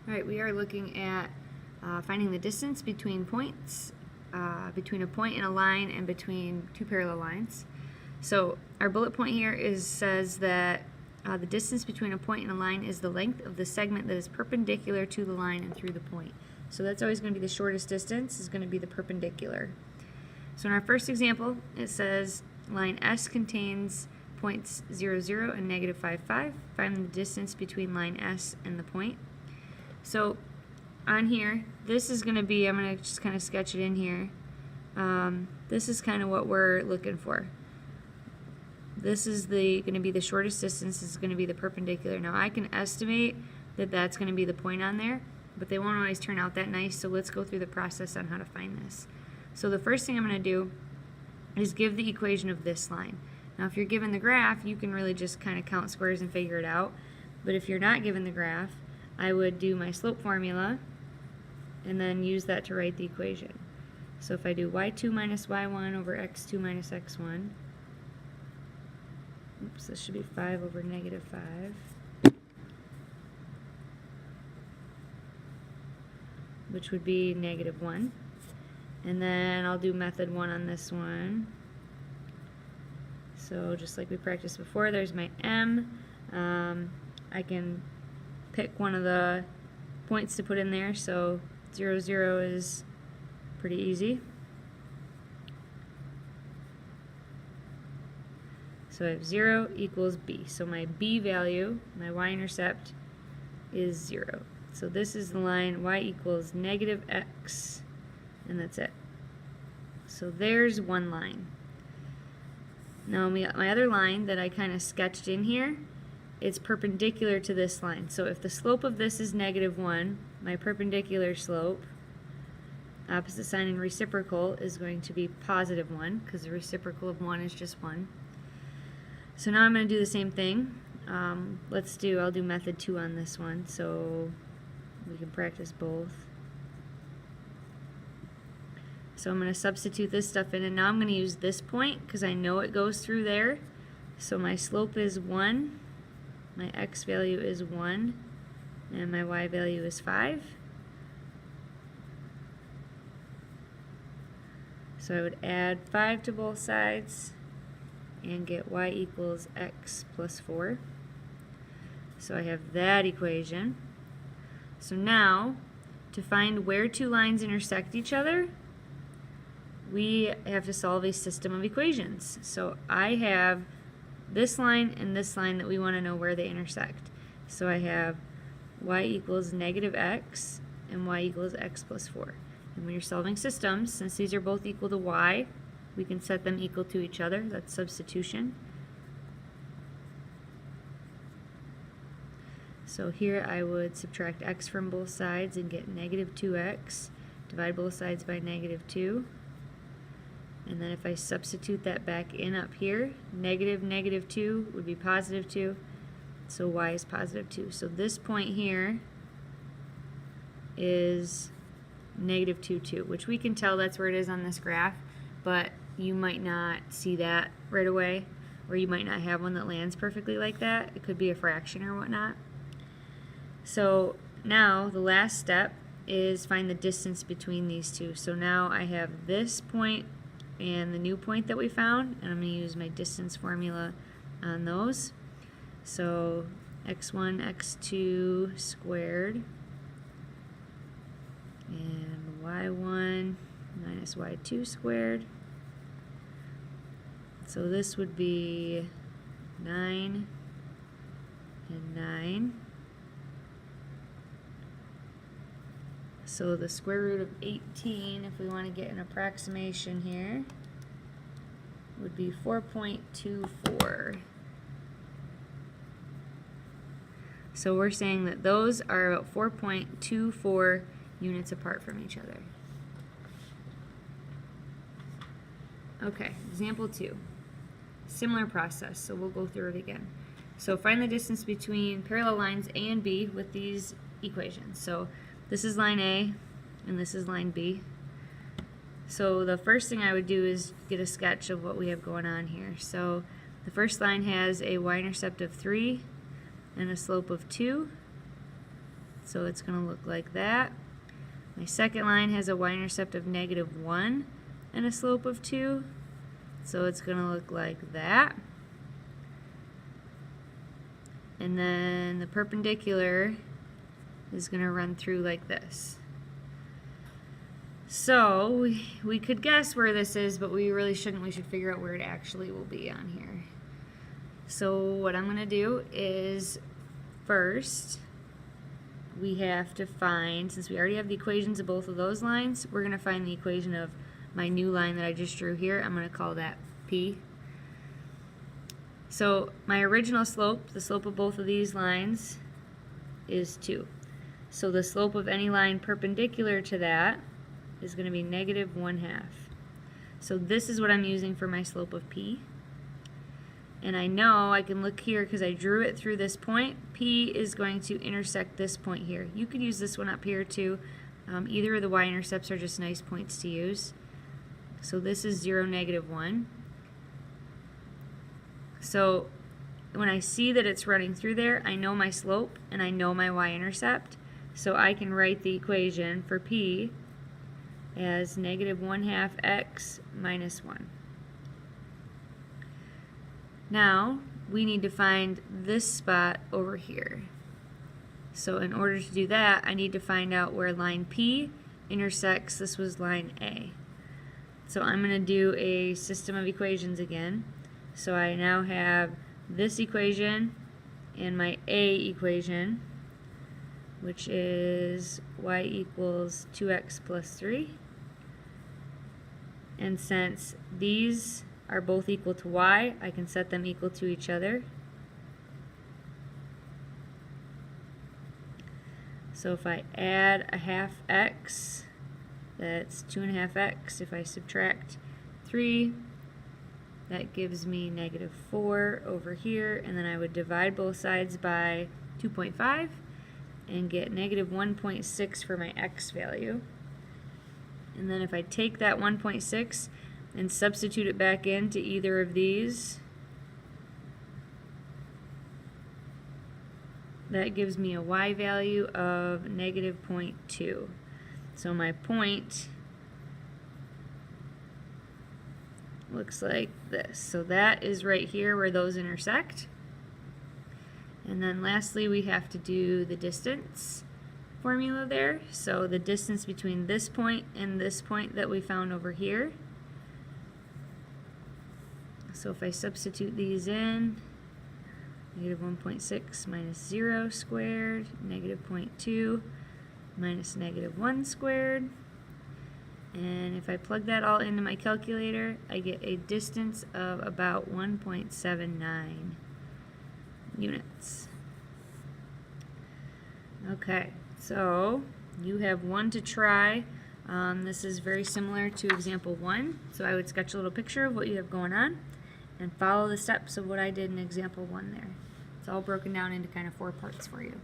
Alright, we are looking at finding the distance between points, between a point and a line, and between two parallel lines. So our bullet point here says that the distance between a point and a line is the length of the segment that is perpendicular to the line and through the point. So that's always going to be the shortest distance, is going to be the perpendicular. So in our first example, it says line S contains points 0, 0 and negative 5, 5. Find the distance between line S and the point. So on here, this is going to be, I'm going to just kind of sketch it in here. This is kind of what we're looking for. This is going to be the shortest distance. This is going to be the perpendicular. Now I can estimate that that's going to be the point on there, but they won't always turn out that nice, so let's go through the process on how to find this. So the first thing I'm going to do is give the equation of this line. Now if you're given the graph, you can really just kind of count squares and figure it out, but if you're not given the graph, I would do my slope formula and then use that to write the equation. So if I do y2 minus y1 over x2 minus x1, oops, this should be 5 over negative 5, which would be negative 1. And then I'll do method 1 on this one. So just like we practiced before, there's my m. I can pick one of the points to put in there, so 0, 0 is pretty easy. So I have 0 equals b. So my b value, my y-intercept, is 0. So this is the line y equals negative x, and that's it. So there's one line. Now my other line that I kind of sketched in here, it's perpendicular to this line. So if the slope of this is negative 1, my perpendicular slope, opposite sign and reciprocal, is going to be positive 1, because the reciprocal of 1 is just 1. So now I'm going to do the same thing. I'll do method 2 on this one, so we can practice both. So I'm going to substitute this stuff in, and now I'm going to use this point because I know it goes through there. So my slope is 1, my x value is 1, and my y value is 5. So I would add 5 to both sides and get y equals x plus 4. So I have that equation. So now, to find where two lines intersect each other, we have to solve a system of equations. So I have this line and this line that we want to know where they intersect. So I have y equals negative x and y equals x plus 4. And when you're solving systems, since these are both equal to y, we can set them equal to each other. That's substitution. So here I would subtract x from both sides and get negative 2x. Divide both sides by negative 2. And then if I substitute that back in up here, negative negative 2 would be positive 2. So y is positive 2. So this point here is negative 2, 2, which we can tell that's where it is on this graph, but you might not see that right away, or you might not have one that lands perfectly like that. It could be a fraction or whatnot. So now the last step is find the distance between these two. So now I have this point and the new point that we found, and I'm going to use my distance formula on those. So x1, x2 squared, and y1 minus y2 squared. So this would be 9 and 9. So the square root of 18, if we want to get an approximation here, would be 4.24. So we're saying that those are about 4.24 units apart from each other. Okay, example 2. Similar process, so we'll go through it again. So find the distance between parallel lines A and B with these equations. So this is line A, and this is line B. So the first thing I would do is get a sketch of what we have going on here. So the first line has a y-intercept of 3 and a slope of 2. so it's going to look like that. My second line has a y-intercept of -1 and a slope of 2, so it's going to look like that. And then the perpendicular is going to run through like this. So we could guess where this is, but we really shouldn't. We should figure out where it actually will be on here. So what I'm going to do is, first we have to find, since we already have the equations of both of those lines, we're going to find the equation of my new line that I just drew here. I'm going to call that P. So my original slope, the slope of both of these lines, is 2. So the slope of any line perpendicular to that is going to be -1/2. So this is what I'm using for my slope of P. And I know I can look here because I drew it through this point. P is going to intersect this point here. You could use this one up here too. Either of the y-intercepts are just nice points to use. So this is 0, -1. So when I see that it's running through there, I know my slope and I know my y-intercept. So I can write the equation for P as -1/2 x minus 1. Now we need to find this spot over here. So in order to do that, I need to find out where line P intersects, this was line A. So I'm going to do a system of equations again. So I now have this equation and my A equation, which is y equals 2x plus 3. And since these are both equal to y, I can set them equal to each other. So if I add a half x, that's 2.5 x. If I subtract 3, that gives me -4 over here, and then I would divide both sides by 2.5 and get -1.6 for my x value. And then if I take that 1.6 and substitute it back into either of these, that gives me a y value of -0.2. So my point looks like this. So that is right here where those intersect. And then lastly, we have to do the distance formula there. So the distance between this point and this point that we found over here. So if I substitute these in, -1.6 minus 0 squared, -0.2 minus -1 squared. And if I plug that all into my calculator, I get a distance of about 1.79 units. Okay, so you have one to try. This is very similar to example 1. So I would sketch a little picture of what you have going on and follow the steps of what I did in example 1 there. It's all broken down into kind of 4 parts for you.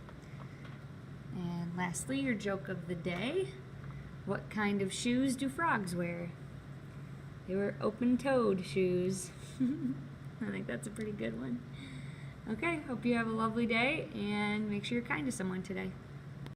And lastly, your joke of the day. What kind of shoes do frogs wear? They wear open-toed shoes. I think that's a pretty good one. Okay, hope you have a lovely day, and make sure you're kind to someone today.